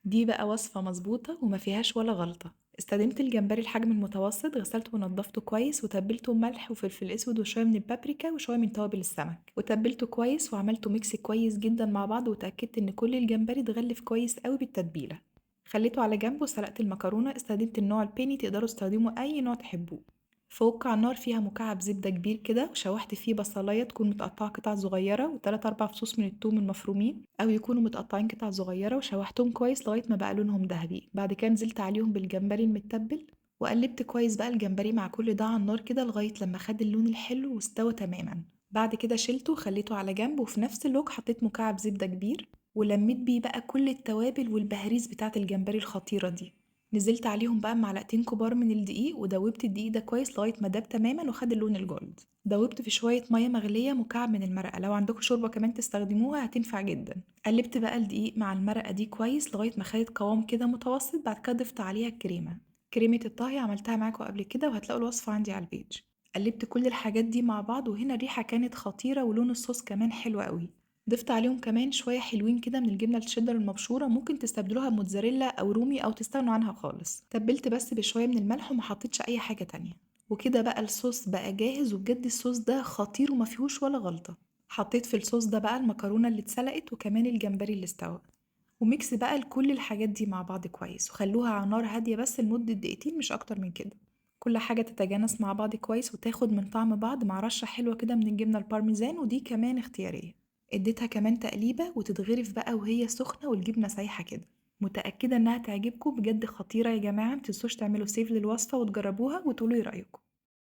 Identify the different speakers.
Speaker 1: دي بقى وصفة مظبوطة وما فيهاش ولا غلطة. استخدمت الجمبري الحجم المتوسط، غسلته ونضفته كويس وتبلته بملح وفلفل اسود وشوية من البابريكا وشوية من توابل السمك، وتبلته كويس وعملته ميكس كويس جدا مع بعض، وتأكدت ان كل الجمبري اتغلف كويس قوي بالتتبيلة. خليته على جنب وسلقت المكرونة. استخدمت النوع البيني، تقدروا تستخدموا اي نوع تحبوه. فوق على النار فيها مكعب زبدة كبير كده، وشوحت فيه بصلاية تكون متقطعة قطع صغيرة وتلات أربع فصوص من الثوم المفرومين أو يكونوا متقطعين قطع صغيرة، وشوحتهم كويس لغاية ما بقى لونهم ذهبي. بعد كده نزلت عليهم بالجمبري المتبل وقلبت كويس بقى الجمبري مع كل ده على النار كده لغاية لما خد اللون الحلو واستوى تماما. بعد كده شلته وخليته على جنب، وفي نفس الوقت حطيت مكعب زبدة كبير ولميت بيه بقى كل التوابل والبهاريز بتاعة الجمبري الخطيرة دي. نزلت عليهم بقى معلقتين كبار من الدقيق ودوبت الدقيق ده كويس لغاية ما داب تماما وخد اللون الجولد. دوبت في شوية مية مغلية مكعب من المرقة، لو عندكم شوربة كمان تستخدموها هتنفع جدا. قلبت بقى الدقيق مع المرقة دي كويس لغاية ما خدت قوام كده متوسط. بعد كده ضفت عليها الكريمة. كريمة الطهي عملتها معاكم قبل كده وهتلاقوا الوصفة عندي على البيج. قلبت كل الحاجات دي مع بعض، وهنا الريحة كانت خطيرة ولون الصوص كمان حلو قوي. ضفت عليهم كمان شوية حلوين كده من الجبنة الشيدر المبشورة، ممكن تستبدلوها بموتزاريلا أو رومي أو تستغنوا عنها خالص. تبلت بس بشوية من الملح وما حطيتش أي حاجة تانية. وكده بقى الصوص بقى جاهز، وبجد الصوص ده خطير وما فيهوش ولا غلطة. حطيت في الصوص ده بقى المكرونة اللي اتسلقت وكمان الجمبري اللي استوى، وميكس بقى لكل الحاجات دي مع بعض كويس، وخلوها على نار هادية بس لمدة دقيقتين مش أكتر من كده. كل حاجة تتجانس مع بعض كويس وتاخد من طعم بعض مع رشة حلوة كده من الجبنة البارميزان، ودي كمان اختيارية. اديتها كمان تقليبة وتتغرف بقى وهي سخنة والجبنة سايحة كده. متأكدة انها تعجبكم، بجد خطيرة يا جماعة. متنسوش تعملوا سيف للوصفة وتجربوها وتقولوا ايه رأيكم.